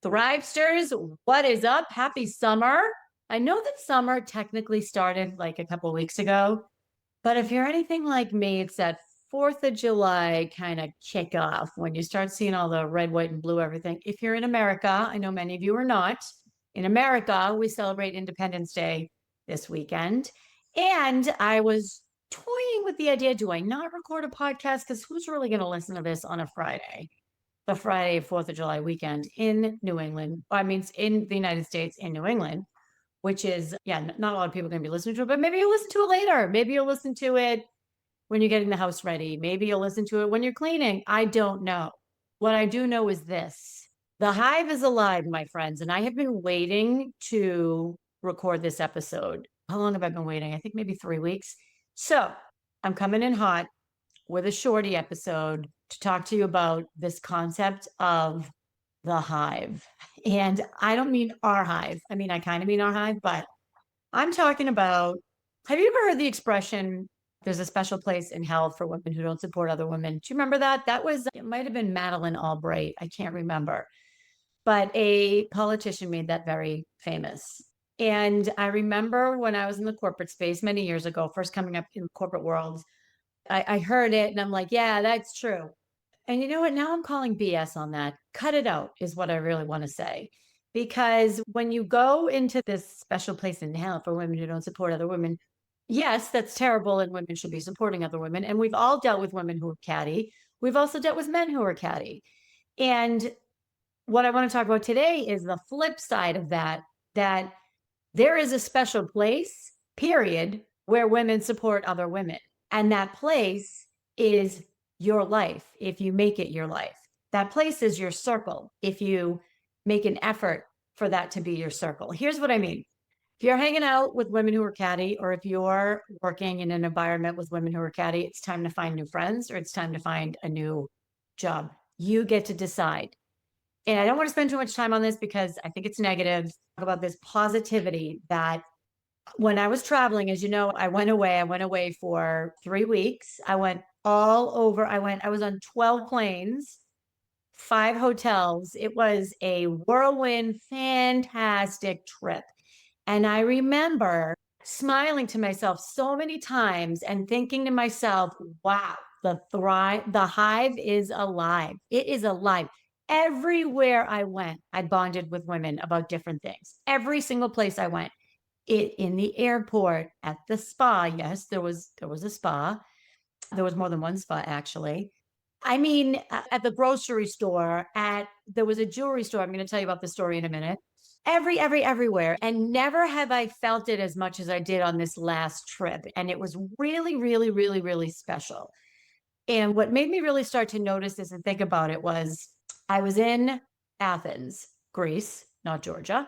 Thrivesters, what is up? Happy summer. I know that summer technically started like a couple weeks ago, but if you're anything like me, it's that 4th of July kind of kickoff when you start seeing all the red, white, and blue everything. If you're in America, I know many of you are not. In America, we celebrate Independence Day this weekend. And I was toying with the idea, do I not record a podcast? Because who's really going to listen to this on a Friday? The Friday, 4th of July weekend in New England. I mean, in the United States, in New England, which is, yeah, not a lot of people are going to be listening to it, but maybe you'll listen to it later. Maybe you'll listen to it when you're getting the house ready. Maybe you'll listen to it when you're cleaning. I don't know. What I do know is this: the hive is alive, my friends. And I have been waiting to record this episode. How long have I been waiting? I think maybe 3 weeks. So I'm coming in hot with a shorty episode to talk to you about this concept of the hive. And I don't mean our hive. I mean, I kind of mean our hive, but I'm talking about, have you ever heard the expression, there's a special place in hell for women who don't support other women? Do you remember that? That was, it might have been Madeleine Albright. I can't remember. But a politician made that very famous. And I remember when I was in the corporate space many years ago, first coming up in the corporate world, I heard it and I'm like, yeah, that's true. And you know what? Now I'm calling BS on that. Cut it out is what I really want to say. Because when you go into this special place in hell for women who don't support other women, yes, that's terrible. And women should be supporting other women. And we've all dealt with women who are catty. We've also dealt with men who are catty. And what I want to talk about today is the flip side of that, that there is a special place, period, where women support other women. And that place is your life if you make it your life. That place is your circle if you make an effort for that to be your circle. Here's what I mean. If you're hanging out with women who are catty, or if you're working in an environment with women who are catty, it's time to find new friends or it's time to find a new job. You get to decide. And I don't want to spend too much time on this because I think it's negative. Talk about this positivity that when I was traveling, as you know, I went away for 3 weeks. I went all over. I was on 12 planes, 5 hotels. It was a whirlwind, fantastic trip. And I remember smiling to myself so many times and thinking to myself, wow, the hive is alive. It is alive. Everywhere I went, I bonded with women about different things. Every single place I went. In the airport, at the spa. Yes, there was a spa. There was more than one spa, actually. I mean, at the grocery store, there was a jewelry store. I'm going to tell you about the story in a minute. Everywhere. And never have I felt it as much as I did on this last trip. And it was really, really, really, really special. And what made me really start to notice this and think about it was I was in Athens, Greece, not Georgia.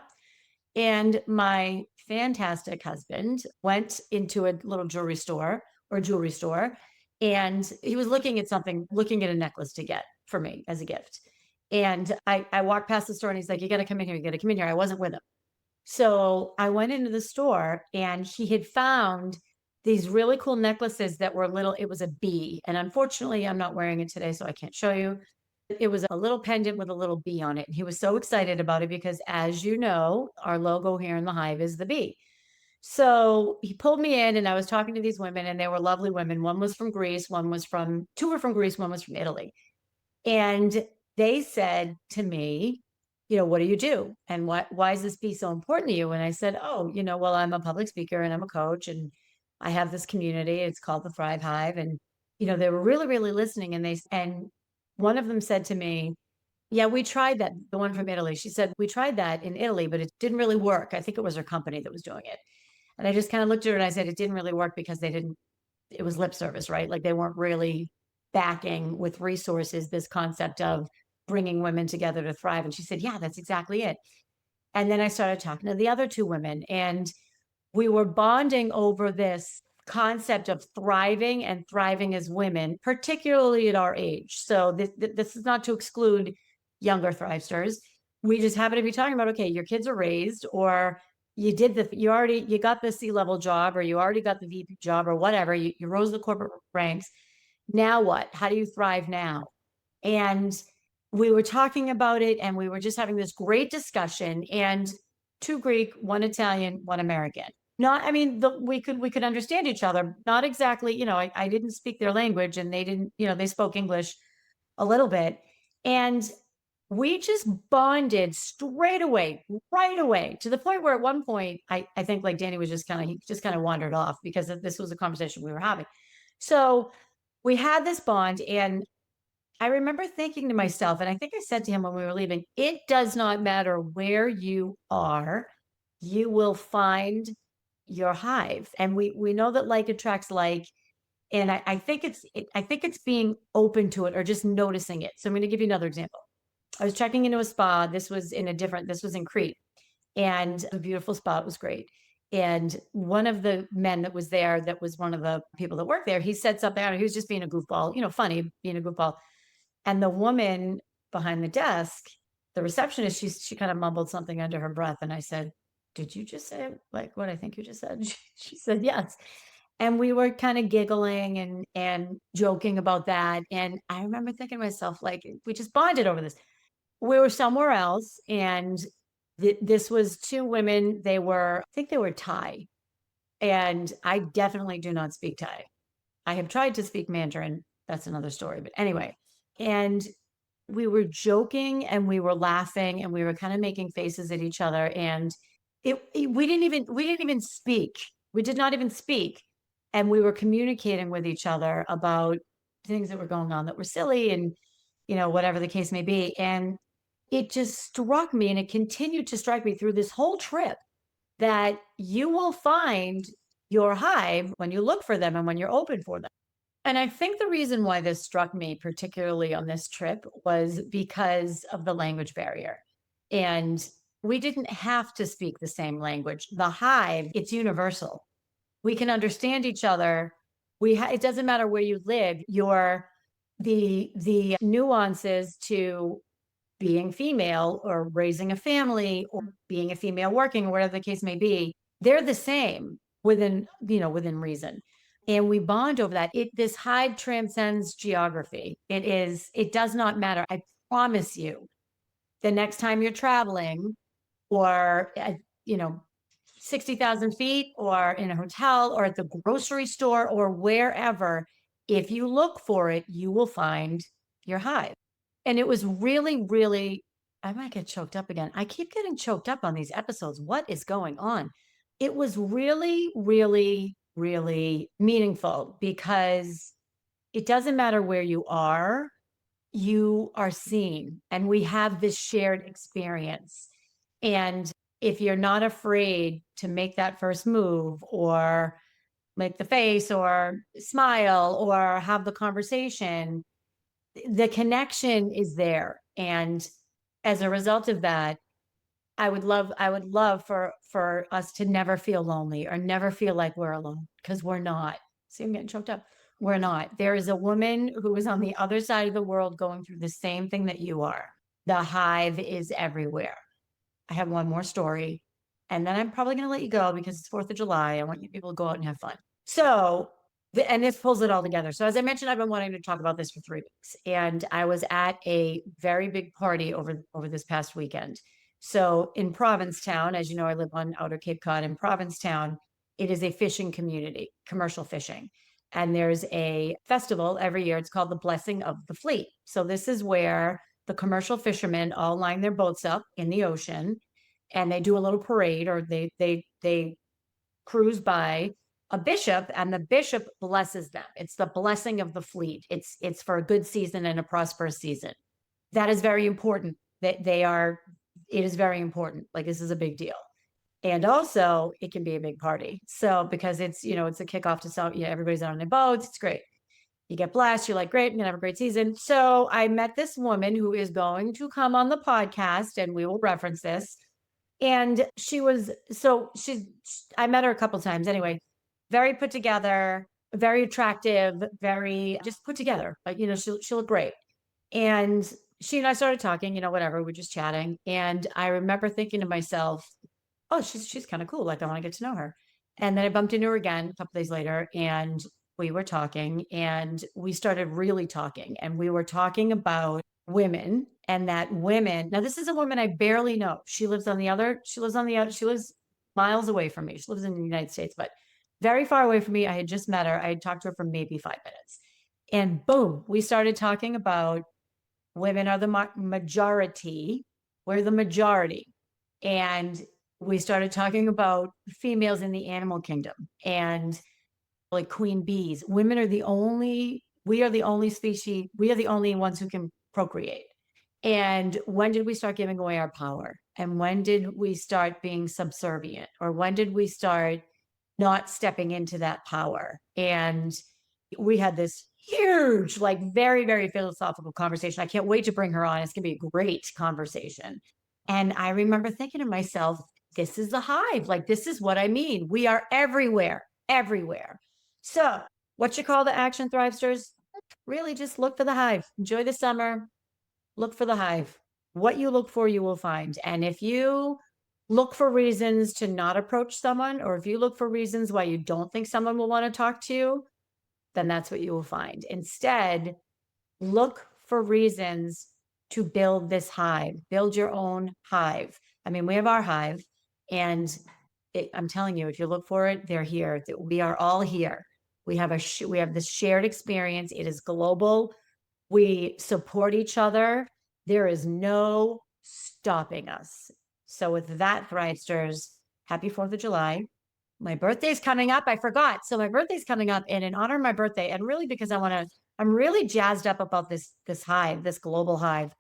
And my fantastic husband went into a little jewelry store, and he was looking at a necklace to get for me as a gift. And I walked past the store and he's like, you got to come in here. You got to come in here. I wasn't with him. So I went into the store and he had found these really cool necklaces that were it was a bee. And unfortunately, I'm not wearing it today, so I can't show you. It was a little pendant with a little bee on it. And he was so excited about it because, as you know, our logo here in the hive is the bee. So he pulled me in and I was talking to these women and they were lovely women. One was from Greece, two were from Greece, one was from Italy. And they said to me, what do you do? And why is this bee so important to you? And I said, oh, well, I'm a public speaker and I'm a coach and I have this community. It's called the Thrive Hive. And, they were really, really listening. And one of them said to me, yeah, we tried that. The one from Italy, she said, we tried that in Italy, but it didn't really work. I think it was her company that was doing it. And I just kind of looked at her and I said, it didn't really work because it was lip service, right? Like they weren't really backing with resources this concept of bringing women together to thrive. And she said, yeah, that's exactly it. And then I started talking to the other 2 women and we were bonding over this concept of thriving and thriving as women, particularly at our age. So this is not to exclude younger Thrivesters. We just happen to be talking about, okay, your kids are raised, or you got the C-level job, or you already got the VP job, or whatever. You rose the corporate ranks. Now what? How do you thrive now? And we were talking about it and we were just having this great discussion, and two Greek, one Italian, one American. Not, I mean, we could understand each other. Not exactly, I didn't speak their language and they didn't, they spoke English a little bit. And we just bonded straight away, right away, to the point where at one point, I think like Danny was he just kind of wandered off because this was a conversation we were having. So we had this bond, and I remember thinking to myself, and I think I said to him when we were leaving, it does not matter where you are, you will find your hive. And we know that like attracts like, and I think it's being open to it or just noticing it. So I'm going to give you another example. I was checking into a spa. This was in Crete, and a beautiful spa. It was great. And one of the men that was there, that was one of the people that worked there, he said something. He was just being a goofball, funny, being a goofball. And the woman behind the desk, the receptionist, she kind of mumbled something under her breath. And I said, "Did you just say like what I think you just said?" She said, "Yes." And we were kind of giggling and joking about that. And I remember thinking to myself, like, we just bonded over this. We were somewhere else, and this was two women. I think they were Thai. And I definitely do not speak Thai. I have tried to speak Mandarin. That's another story. But anyway, and we were joking and we were laughing and we were kind of making faces at each other. And we didn't even speak. We did not even speak. And we were communicating with each other about things that were going on that were silly and, whatever the case may be. And it just struck me, and it continued to strike me through this whole trip, that you will find your hive when you look for them and when you're open for them. And I think the reason why this struck me particularly on this trip was because of the language barrier. And we didn't have to speak the same language. The hive, it's universal. We can understand each other. It doesn't matter where you live. The nuances to being female or raising a family or being a female working or whatever the case may be, they're the same within reason. And we bond over that. This hive transcends geography. It does not matter. I promise you, the next time you're traveling or, 60,000 feet or in a hotel or at the grocery store or wherever, if you look for it, you will find your hive. And it was really, really, I might get choked up again. I keep getting choked up on these episodes. What is going on? It was really, really, really meaningful because it doesn't matter where you are seen, and we have this shared experience. And if you're not afraid to make that first move or make the face or smile or have the conversation, the connection is there. And as a result of that, I would love for us to never feel lonely or never feel like we're alone, because we're not. See, I'm getting choked up. We're not. There is a woman who is on the other side of the world going through the same thing that you are. The hive is everywhere. I have one more story, and then I'm probably going to let you go because it's 4th of July. I want you people to go out and have fun. So, and this pulls it all together. So as I mentioned, I've been wanting to talk about this for 3 weeks, and I was at a very big party over this past weekend. So in Provincetown, as you know, I live on Outer Cape Cod. In Provincetown, it is a fishing community, commercial fishing. And there's a festival every year. It's called the Blessing of the Fleet. So this is where the commercial fishermen all line their boats up in the ocean, and they do a little parade, or they cruise by a bishop, and the bishop blesses them. It's the blessing of the fleet. It's for a good season and a prosperous season. That is very important. It is very important. Like, this is a big deal. And also it can be a big party. So because it's a kickoff to everybody's out on their boats. It's great. You get blessed. You're like, great, I'm gonna have a great season. So I met this woman who is going to come on the podcast, and we will reference this. And I met her a couple times. Anyway, very put together, very attractive, very just put together. Like, she looked great. And she and I started talking, whatever, we're just chatting. And I remember thinking to myself, oh, she's kind of cool. Like, I want to get to know her. And then I bumped into her again a couple days later, and we were talking, and we started really talking. And we were talking about women, and that women, now this is a woman I barely know. She lives miles away from me. She lives in the United States, but very far away from me. I had just met her. I had talked to her for maybe 5 minutes. And boom, we started talking about women are the majority. We're the majority. And we started talking about females in the animal kingdom and like queen bees. We are the only species, we are the only ones who can procreate. And when did we start giving away our power? And when did we start being subservient? Or when did we start not stepping into that power? And we had this huge, like very, very philosophical conversation. I can't wait to bring her on. It's going to be a great conversation. And I remember thinking to myself, this is the hive. Like, this is what I mean. We are everywhere, everywhere. So, what you call the action, Thrivesters? Really just look for the hive. Enjoy the summer. Look for the hive. What you look for, you will find. And if you look for reasons to not approach someone, or if you look for reasons why you don't think someone will want to talk to you, then that's what you will find. Instead, look for reasons to build this hive, build your own hive. I mean, we have our hive, and I'm telling you, if you look for it, they're here. We are all here. We have this shared experience. It is global. We support each other. There is no stopping us. So with that, Thrivesters, happy 4th of July. My birthday's coming up. I forgot. So my birthday's coming up, and in honor of my birthday, and really because I'm really jazzed up about this hive, this global hive.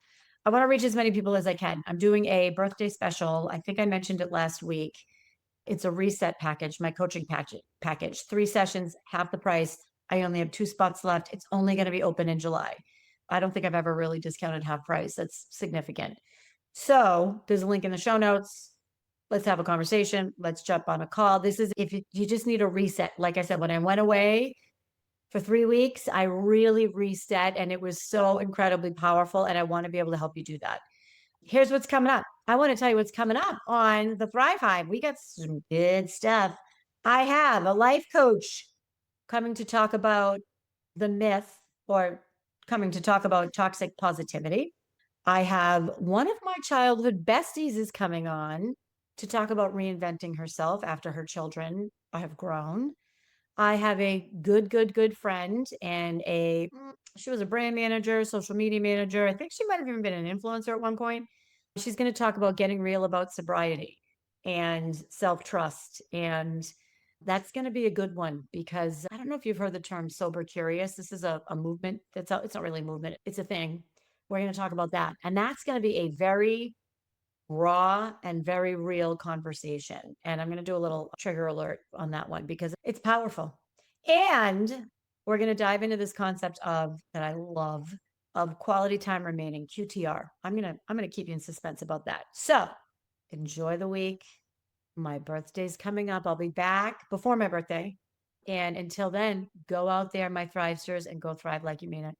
I want to reach as many people as I can. I'm doing a birthday special. I think I mentioned it last week. It's a reset package, my coaching package, 3 sessions, half the price. I only have 2 spots left. It's only going to be open in July. I don't think I've ever really discounted half price. That's significant. So there's a link in the show notes. Let's have a conversation. Let's jump on a call. This is if you just need a reset. Like I said, when I went away for 3 weeks, I really reset, and it was so incredibly powerful. And I want to be able to help you do that. Here's what's coming up. I want to tell you what's coming up on the Thrive Hive. We got some good stuff. I have a life coach coming to talk about the myth, or coming to talk about toxic positivity. I have one of my childhood besties is coming on to talk about reinventing herself after her children have grown. I have a good friend, and she was a brand manager, social media manager. I think she might have even been an influencer at one point. She's going to talk about getting real about sobriety and self-trust. And that's going to be a good one, because I don't know if you've heard the term sober curious. This is a movement it's not really a movement. It's a thing. We're going to talk about that. And that's going to be a very raw and very real conversation. And I'm going to do a little trigger alert on that one, because it's powerful. And we're going to dive into this concept that I love, of quality time remaining, QTR. I'm going to keep you in suspense about that. So enjoy the week. My birthday's coming up. I'll be back before my birthday. And until then, go out there, my Thrivesters, and go thrive like you mean it.